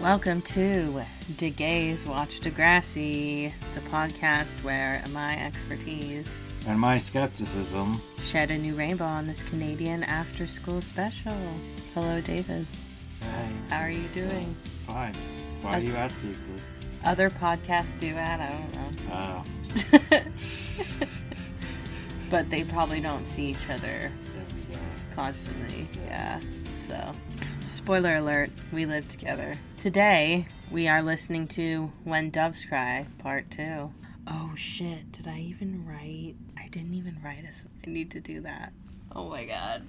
Welcome to DeGay's Watch Degrassi, the podcast where my expertise and my skepticism shed a new rainbow on this Canadian after-school special. Hello, David. Hey, how are you doing? Fine. Why are you asking this? Other podcasts do that, I don't know. Oh. But they probably don't see each other constantly. Yeah. So, spoiler alert, we live together. Today, we are listening to When Doves Cry, Part 2. Oh shit, did I even write? I didn't even write I need to do that. Oh my god.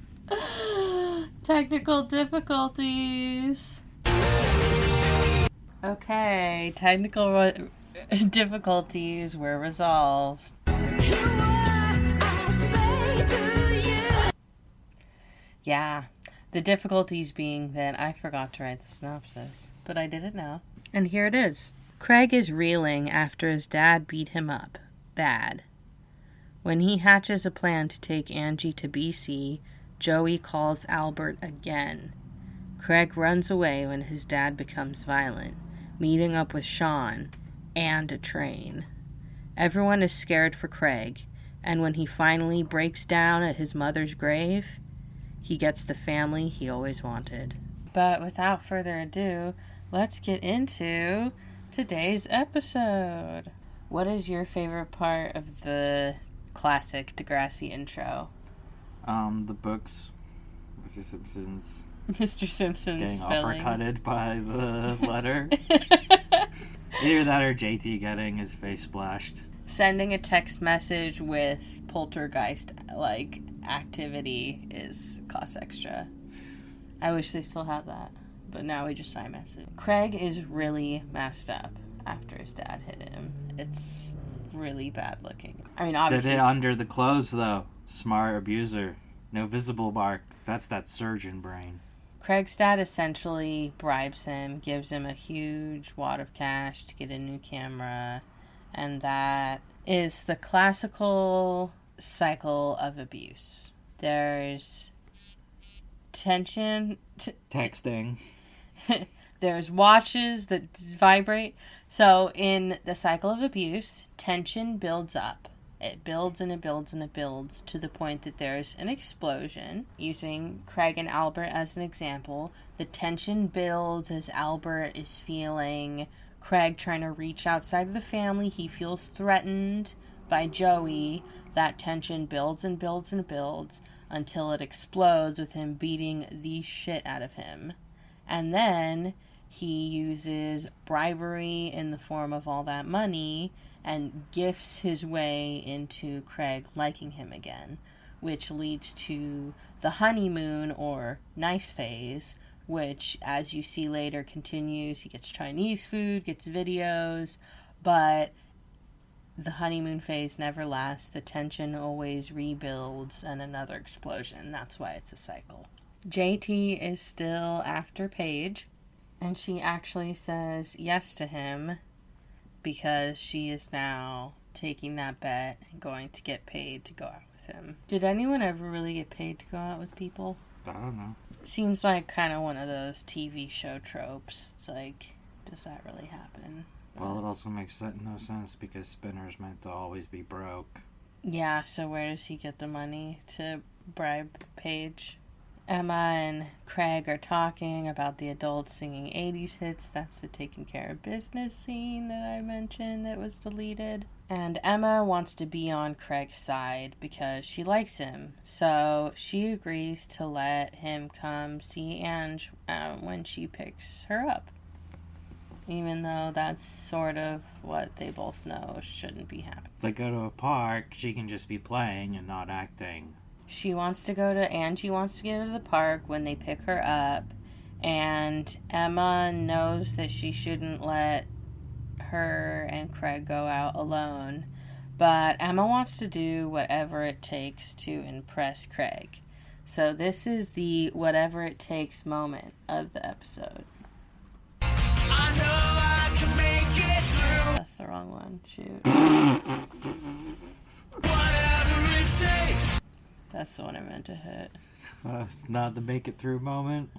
Technical difficulties. Okay, technical difficulties were resolved. Yeah, the difficulties being that I forgot to write the synopsis, but I did it now. And here it is. Craig is reeling after his dad beat him up. Bad. When he hatches a plan to take Angie to BC, Joey calls Albert again. Craig runs away when his dad becomes violent, meeting up with Sean and a train. Everyone is scared for Craig, and when he finally breaks down at his mother's grave, he gets the family he always wanted. But without further ado, let's get into today's episode. What is your favorite part of the classic Degrassi intro? The books. Mr. Simpson's getting spelling. uppercutted by the letter. Either that or JT getting his face splashed. Sending a text message with poltergeist activity costs extra. I wish they still had that, but now we just iMessage. Craig is really messed up after his dad hit him. It's really bad looking. I mean, obviously did it under the clothes though. Smart abuser. No visible mark. That's that surgeon brain. Craig's dad essentially bribes him, gives him a huge wad of cash to get a new camera, and that is the classical cycle of abuse. There's tension. Texting. There's watches that vibrate. So in the cycle of abuse, tension builds up. It builds and it builds and it builds to the point that there's an explosion. Using Craig and Albert as an example, the tension builds as Albert is feeling Craig trying to reach outside of the family. He feels threatened by Joey. That tension builds and builds and builds until it explodes with him beating the shit out of him. And then he uses bribery in the form of all that money and gifts his way into Craig liking him again, which leads to the honeymoon or nice phase, which, as you see later, continues. He gets Chinese food, gets videos, but the honeymoon phase never lasts. The tension always rebuilds and another explosion. That's why it's a cycle. JT is still after Paige, and she actually says yes to him because she is now taking that bet and going to get paid to go out with him. Did anyone ever really get paid to go out with people? I don't know. Seems like kind of one of those TV show tropes. It's like, does that really happen? Well, it also makes no sense because Spinner's meant to always be broke. Yeah, so where does he get the money to bribe Paige? Emma and Craig are talking about the adults singing 80s hits. That's the taking care of business scene that I mentioned that was deleted. And Emma wants to be on Craig's side because she likes him. So she agrees to let him come see Ange when she picks her up. Even though that's sort of what they both know shouldn't be happening. If they go to a park, she can just be playing and not acting. Angie wants to go to the park when they pick her up, and Emma knows that she shouldn't let her and Craig go out alone, but Emma wants to do whatever it takes to impress Craig. So this is the whatever it takes moment of the episode. I know I can make it through. That's the wrong one. Shoot. Whatever it takes. That's the one I meant to hit. It's not the make it through moment.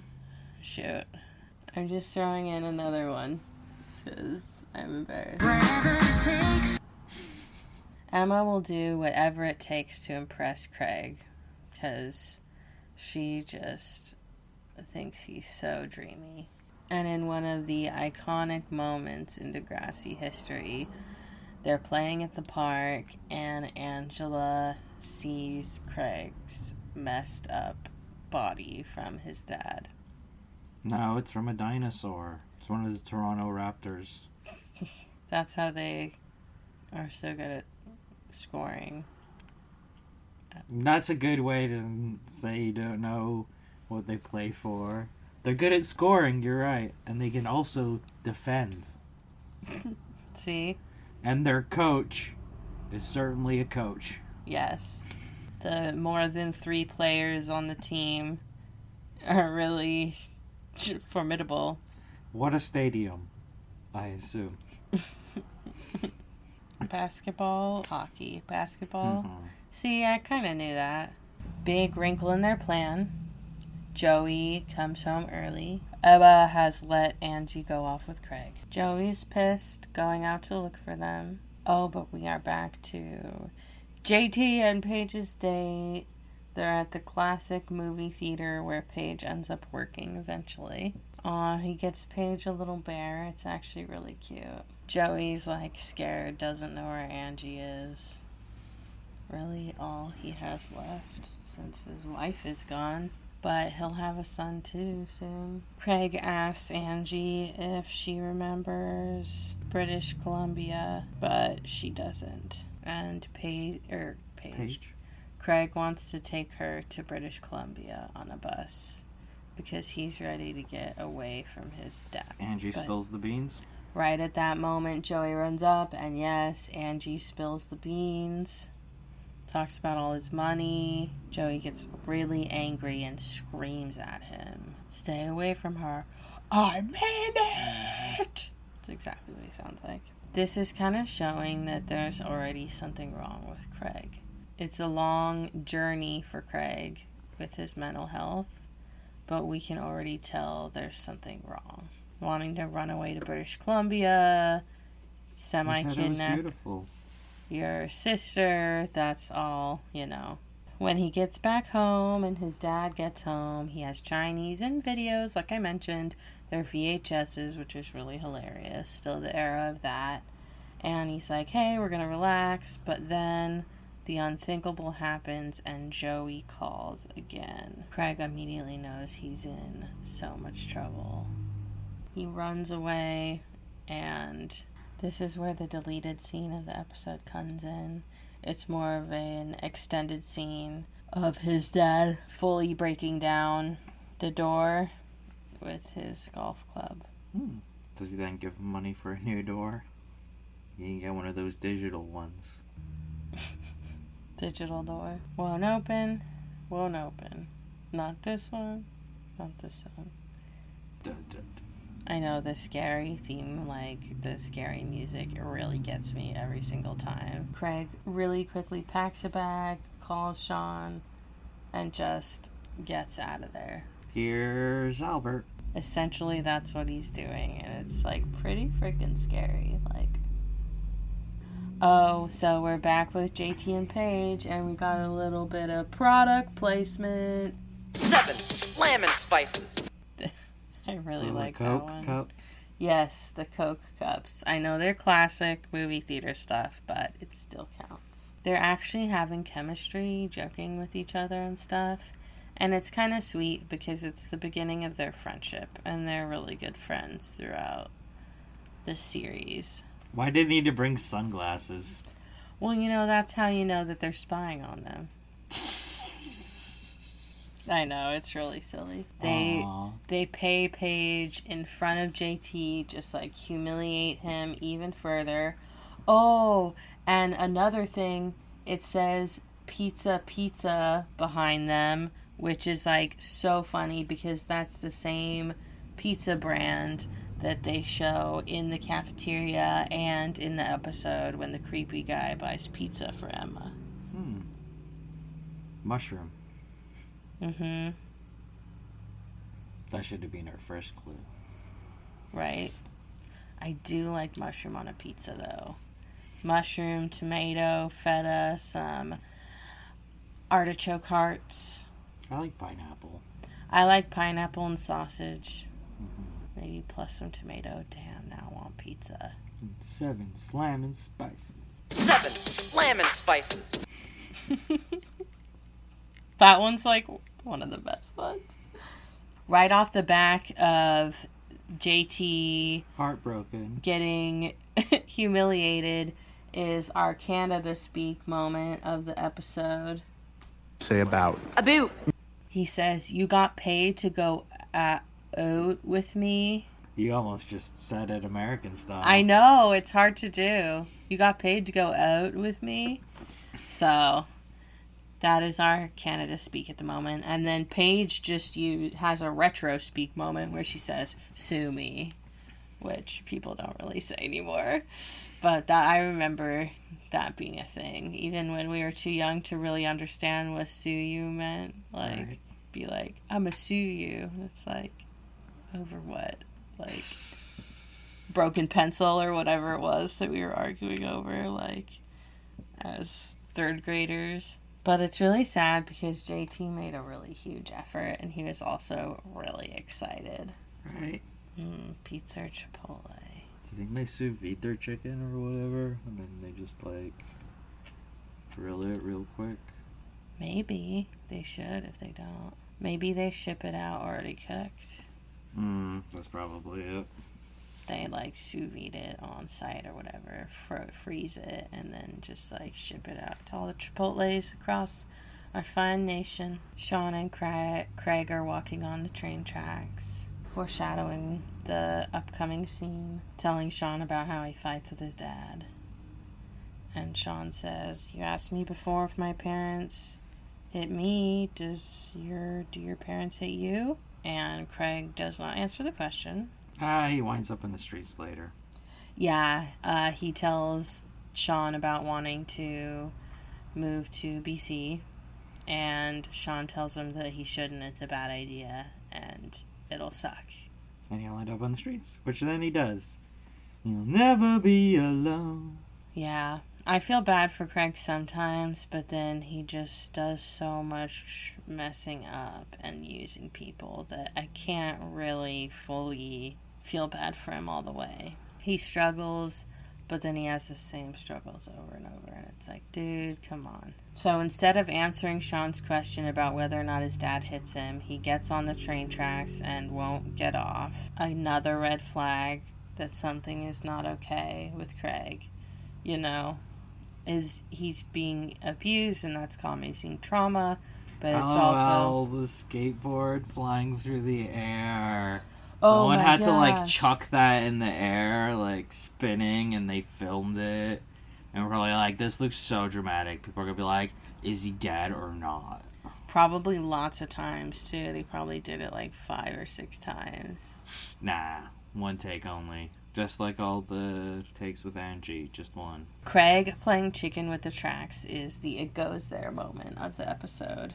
Shoot. I'm just throwing in another one because I'm embarrassed. Emma will do whatever it takes to impress Craig because she just thinks he's so dreamy. And in one of the iconic moments in Degrassi history, they're playing at the park and Angela sees Craig's messed up body from his dad. No, it's from a dinosaur. It's one of the Toronto Raptors. That's how they are so good at scoring. That's a good way to say you don't know what they play for. They're good at scoring, you're right. And they can also defend. See? And their coach is certainly a coach. Yes. The more than 3 players on the team are really formidable. What a stadium, I assume. Basketball, hockey, basketball. Mm-hmm. See, I kind of knew that. Big wrinkle in their plan. Joey comes home early. Emma has let Angie go off with Craig. Joey's pissed, going out to look for them. Oh, but we are back to JT and Paige's date. They're at the classic movie theater where Paige ends up working eventually. He gets Paige a little bear. It's actually really cute. Joey's like scared, doesn't know where Angie is. Really all he has left since his wife is gone. But he'll have a son too soon. Craig asks Angie if she remembers British Columbia, but she doesn't. And Paige. Craig wants to take her to British Columbia on a bus because he's ready to get away from his dad. Angie spills the beans. Right at that moment, Joey runs up, and yes, Angie spills the beans. Talks about all his money. Joey gets really angry and screams at him. Stay away from her. I made it! That's exactly what he sounds like. This is kind of showing that there's already something wrong with Craig. It's a long journey for Craig with his mental health, but we can already tell there's something wrong. Wanting to run away to British Columbia, semi-kidnap your sister, that's all, you know. When he gets back home and his dad gets home, he has Chinese and videos, like I mentioned. They're VHSs, which is really hilarious. Still the era of that. And he's like, hey, we're going to relax. But then the unthinkable happens and Joey calls again. Craig immediately knows he's in so much trouble. He runs away, and this is where the deleted scene of the episode comes in. It's more of an extended scene of his dad fully breaking down the door with his golf club. Does he then give him money for a new door? You can get one of those digital ones. Digital door. Won't open. Won't open. Not this one. Not this one. Dun, dun, dun. I know the scary theme, like the scary music, it really gets me every single time. Craig really quickly packs a bag, calls Sean, and just gets out of there. Here's Albert. Essentially, that's what he's doing, and it's like pretty freaking scary. Like, oh, so we're back with JT and Paige, and we got a little bit of product placement. 7 Slammin' Spices. I really like Coke that one. cups. Yes, the Coke cups. I know they're classic movie theater stuff, but it still counts. They're actually having chemistry, joking with each other and stuff. And it's kind of sweet because it's the beginning of their friendship. And they're really good friends throughout the series. Why did they need to bring sunglasses? Well, you know, that's how you know that they're spying on them. I know, it's really silly. They pay Paige in front of JT, just like humiliate him even further. Oh, and another thing, it says pizza pizza behind them, which is like so funny because that's the same pizza brand that they show in the cafeteria and in the episode when the creepy guy buys pizza for Emma. Mushroom. Mm-hmm. That should have been our first clue. right? I do like mushroom on a pizza, though. Mushroom, tomato, feta, some artichoke hearts. I like pineapple. I like pineapple and sausage. Mm-hmm. Maybe plus some tomato. Damn, now I want pizza. 7 slamming spices. 7 slamming spices. That one's like one of the best ones. Right off the back of JT Heartbroken. getting humiliated is our Canada speak moment of the episode. Say about. A boot. He says, "You got paid to go out with me." You almost just said it American style. I know, it's hard to do. You got paid to go out with me. So, that is our Canada speak at the moment. And then Paige just has a retro speak moment where she says, "Sue me," which people don't really say anymore. But that I remember that being a thing, even when we were too young to really understand what "sue you" meant. Like, Right. Be like, "I'ma sue you." It's like, over what? Like, broken pencil or whatever it was that we were arguing over, like, as third graders. But it's really sad because JT made a really huge effort, and he was also really excited. Right? Pizza or Chipotle? Do you think they sous vide their chicken or whatever? I mean, they just, like, grill it real quick? Maybe they should if they don't. Maybe they ship it out already cooked. That's probably it. They, like, sous vide it on site or whatever, freeze it, and then just, like, ship it out to all the Chipotles across our fine nation. Sean and Craig are walking on the train tracks, foreshadowing the upcoming scene, telling Sean about how he fights with his dad. And Sean says, "You asked me before if my parents hit me. Do your parents hit you?" And Craig does not answer the question. He winds up in the streets later. Yeah, he tells Sean about wanting to move to BC, and Sean tells him that he shouldn't, it's a bad idea, and it'll suck. And he'll end up on the streets, which then he does. You'll never be alone. Yeah, I feel bad for Craig sometimes, but then he just does so much messing up and using people that I can't really fully feel bad for him all the way. He struggles, but then he has the same struggles over and over, and it's like, dude, come on. So instead of answering Sean's question about whether or not his dad hits him, he gets on the train tracks and won't get off. Another red flag that something is not okay with Craig, you know, is he's being abused, and that's causing trauma, but it's also the skateboard flying through the air. Oh Someone my had to, like, gosh. chuck that in the air, like, spinning, and they filmed it. And we're probably like, this looks so dramatic. People are gonna be like, is he dead or not? probably lots of times too. They probably did it like 5 or 6 times. Nah, one take only. Just like all the takes with Angie, just one. Craig playing chicken with the tracks is the "it goes there" moment of the episode.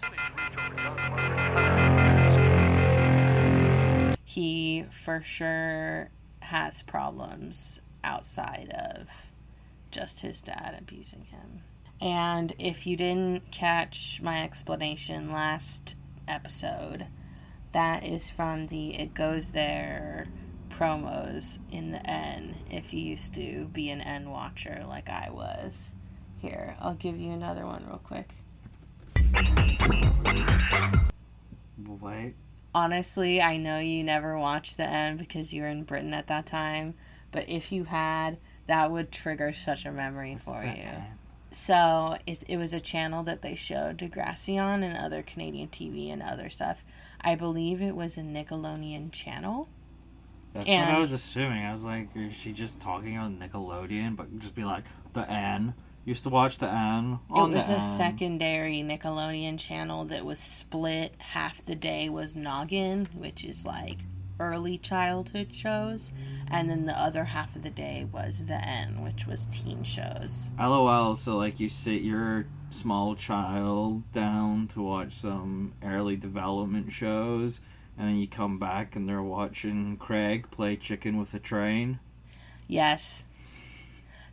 He for sure has problems outside of just his dad abusing him. And if you didn't catch my explanation last episode, that is from the "it goes there" promos in the N, if you used to be an N watcher like I was. Here, I'll give you another one real quick. What? Honestly, I know you never watched the N because you were in Britain at that time, but if you had, that would trigger such a memory for you. So it was a channel that they showed Degrassi on and other Canadian TV and other stuff. I believe it was a Nickelodeon channel. That's what I was assuming. I was like, is she just talking on Nickelodeon? But just be like, the N. Used to watch the N on It was the a N. secondary Nickelodeon channel that was split. Half the day was Noggin, which is like early childhood shows, and then the other half of the day was the N, which was teen shows. LOL, so like you sit your small child down to watch some early development shows, And then you come back and they're watching Craig play chicken with a train. Yes.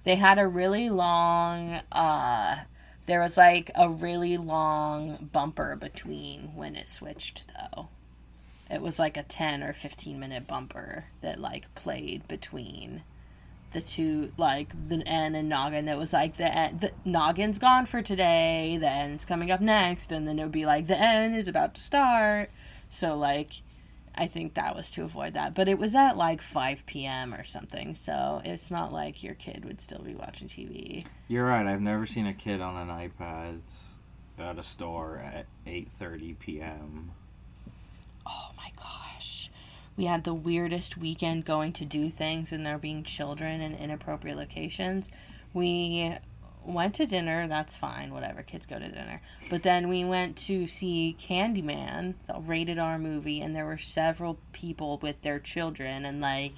They had a really long, there was like a really long bumper between when it switched, though. It was like a 10 or 15 minute bumper that like played between the two, like the N and Noggin. That was like the Noggin's gone for today, the N's coming up next, and then it would be like the N is about to start. So like, I think that was to avoid that. But it was at like 5 p.m. or something, so it's not like your kid would still be watching TV. You're right, I've never seen a kid on an iPad at a store at 8:30 p.m. Oh my gosh. We had the weirdest weekend going to do things and there being children in inappropriate locations. We went to dinner, that's fine, whatever, kids go to dinner. But then we went to see Candyman, the rated R movie, and there were several people with their children, and like,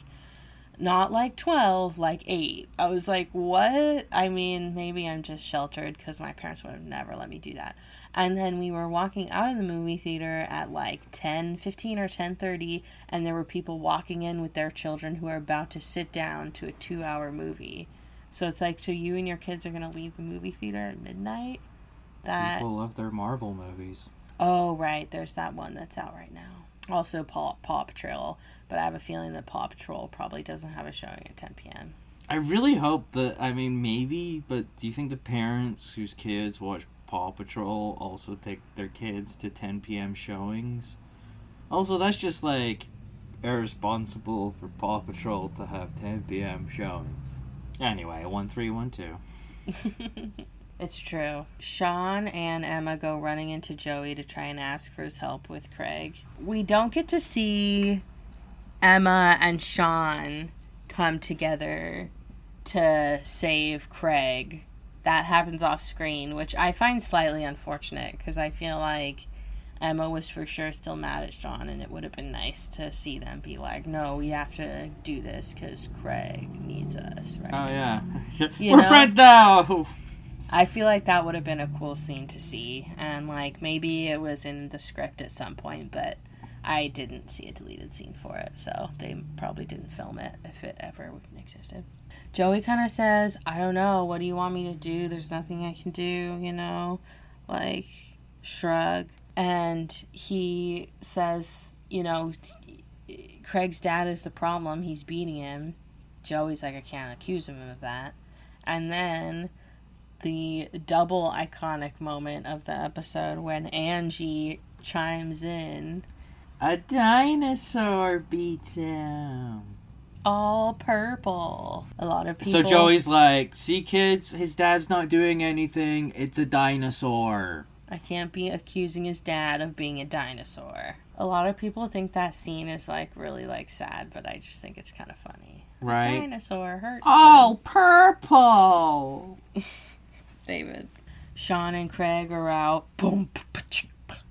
not like 12, like 8. I was like, what? I mean, maybe I'm just sheltered because my parents would have never let me do that. And then we were walking out of the movie theater at like 10:15 or 10:30, and there were people walking in with their children who are about to sit down to a 2-hour movie. So it's like, so you and your kids are going to leave the movie theater at midnight? People love their Marvel movies. Oh, right. There's that one that's out right now. Also Paw Patrol, but I have a feeling that Paw Patrol probably doesn't have a showing at 10 p.m. I really hope that, I mean, maybe, but do you think the parents whose kids watch Paw Patrol also take their kids to 10 p.m. showings? Also, that's just, like, irresponsible for Paw Patrol to have 10 p.m. showings. Anyway, 1312. It's true. Sean and Emma go running into Joey to try and ask for his help with Craig. We don't get to see Emma and Sean come together to save Craig. That happens off screen, which I find slightly unfortunate because I feel like Emma was for sure still mad at Sean, and it would have been nice to see them be like, no, we have to do this because Craig needs us right now. Oh, yeah. We're friends now! I feel like that would have been a cool scene to see, and like maybe it was in the script at some point, but I didn't see a deleted scene for it, so they probably didn't film it if it ever existed. Joey kind of says, I don't know, what do you want me to do? There's nothing I can do, you know? Like, shrug. And he says, you know, Craig's dad is the problem. He's beating him. Joey's like, I can't accuse him of that. And then the double iconic moment of the episode when Angie chimes in. A dinosaur beats him. All purple. A lot of people. So Joey's like, see kids, his dad's not doing anything. It's a dinosaur. I can't be accusing his dad of being a dinosaur. A lot of people think that scene is like really like sad, but I just think it's kind of funny. Right. A dinosaur hurt. All purple. David. Sean and Craig are out. Boom,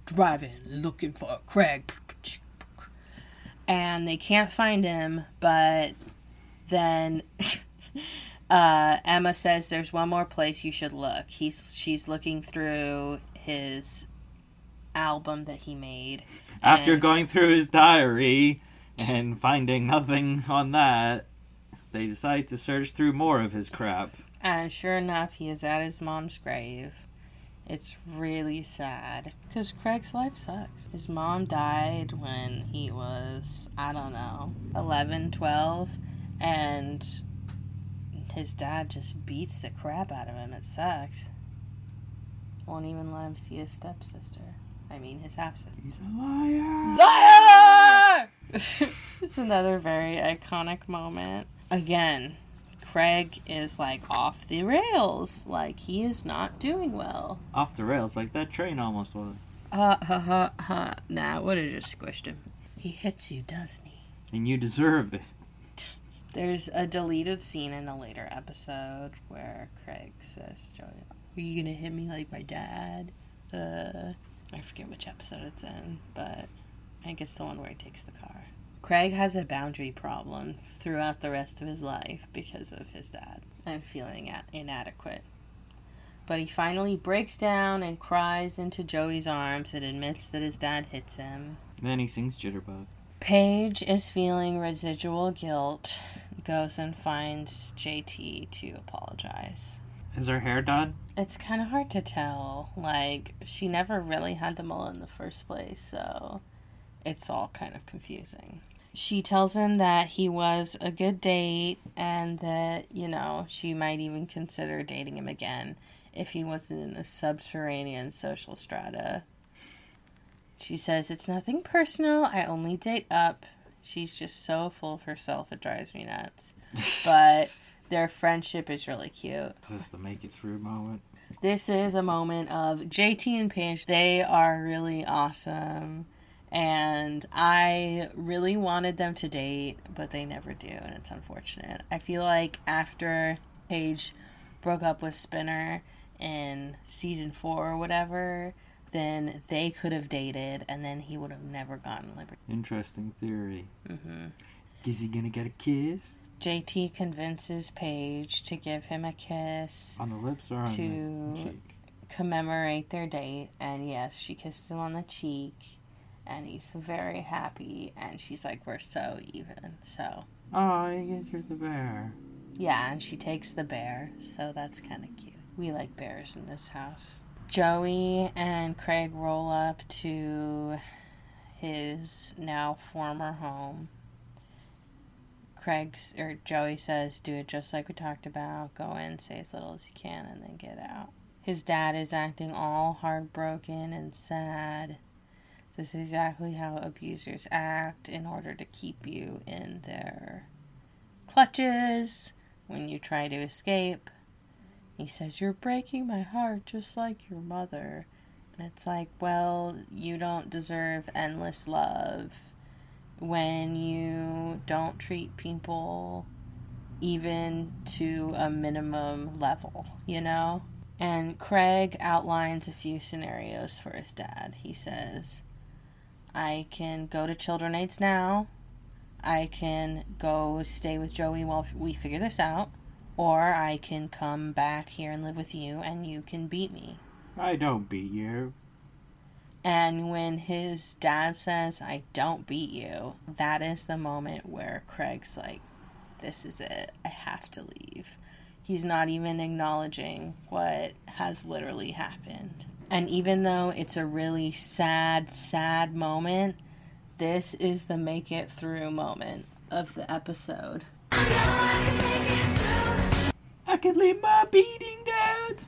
driving, looking for Craig. And they can't find him, but then Emma says there's one more place you should look. She's looking through his album that he made. After going through his diary and finding nothing on that, they decide to search through more of his crap. And sure enough, he is at his mom's grave. It's really sad. Because Craig's life sucks. His mom died when he was, I don't know, 11, 12. And his dad just beats the crap out of him. It sucks. Won't even let him see his stepsister. I mean, his half-sister. He's a liar! Liar! It's another very iconic moment. Again, Craig is like off the rails. Like, he is not doing well. Off the rails, like that train almost was. Nah, would have just squished him. He hits you, doesn't he? And you deserve it. There's a deleted scene in a later episode where Craig says, Joey, are you gonna hit me like my dad? I forget which episode it's in, but I think it's the one where he takes the car. Craig has a boundary problem throughout the rest of his life because of his dad and feeling inadequate. But he finally breaks down and cries into Joey's arms and admits that his dad hits him. Then he sings Jitterbug. Paige is feeling residual guilt, goes and finds JT to apologize. Is her hair done? It's kind of hard to tell. Like, she never really had the mullet in the first place, so it's all kind of confusing. She tells him that he was a good date and that, you know, she might even consider dating him again if he wasn't in a subterranean social strata. She says, it's nothing personal. I only date up. She's just so full of herself, it drives me nuts. But their friendship is really cute. Is this the make it through moment? This is a moment of JT and Paige. They are really awesome. And I really wanted them to date, but they never do, and it's unfortunate. I feel like after Paige broke up with Spinner in season 4 or whatever, then they could have dated, and then he would have never gotten liberty. Interesting theory. Mm-hmm. Is he gonna get a kiss? JT convinces Paige to give him a kiss. On the lips or on the cheek? Commemorate their date, and yes, she kisses him on the cheek. And he's very happy, and she's like, we're so even, so. Oh, you're the bear. Yeah, and she takes the bear, so that's kind of cute. We like bears in this house. Joey and Craig roll up to his now former home. Joey says, do it just like we talked about. Go in, say as little as you can, and then get out. His dad is acting all heartbroken and sad. This is exactly how abusers act in order to keep you in their clutches when you try to escape. He says, you're breaking my heart just like your mother. And it's like, well, you don't deserve endless love when you don't treat people even to a minimum level, you know? And Craig outlines a few scenarios for his dad. He says, I can go to Children Aids now. I can go stay with Joey while we figure this out. Or I can come back here and live with you and you can beat me. I don't beat you. And when his dad says, I don't beat you, that is the moment where Craig's like, this is it. I have to leave. He's not even acknowledging what has literally happened. And even though it's a really sad, sad moment, this is the make it through moment of the episode. I could leave my beating dad.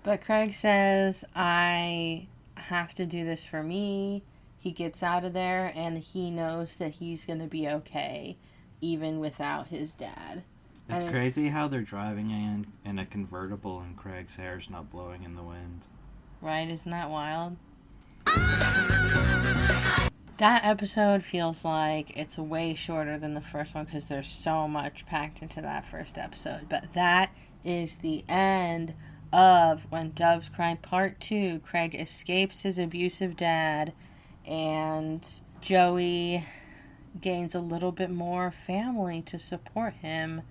But Craig says, I have to do this for me. He gets out of there and he knows that he's going to be okay, even without his dad. It's crazy how they're driving in a convertible and Craig's hair's not blowing in the wind. Right? Isn't that wild? That episode feels like it's way shorter than the first one because there's so much packed into that first episode. But that is the end of When Doves Cry Part 2. Craig escapes his abusive dad and Joey gains a little bit more family to support him,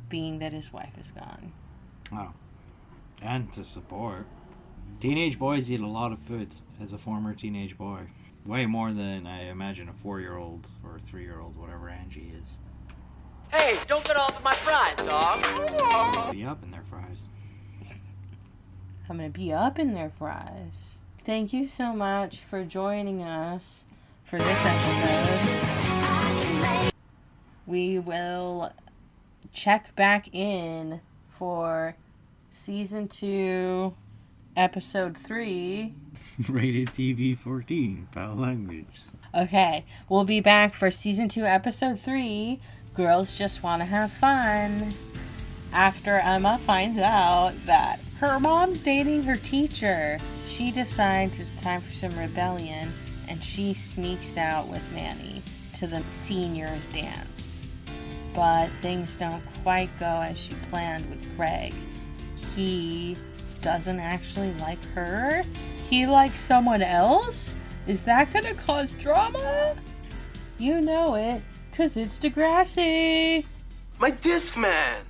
being that his wife is gone. Oh. And to support. Teenage boys eat a lot of food as a former teenage boy. Way more than I imagine a 4-year-old or a 3-year-old, whatever Angie is. Hey, don't get off of my fries, dog. Be up in their fries. I'm going to be up in their fries. Thank you so much for joining us for this episode. We will check back in for Season 2, Episode 3. Rated TV 14, foul language. Okay, we'll be back for Season 2, Episode 3, Girls Just Want to Have Fun. After Emma finds out that her mom's dating her teacher, she decides it's time for some rebellion, and she sneaks out with Manny to the seniors' dance. But things don't quite go as she planned with Craig. He doesn't actually like her. He likes someone else? Is that gonna cause drama? You know it, 'cause it's Degrassi. My Discman!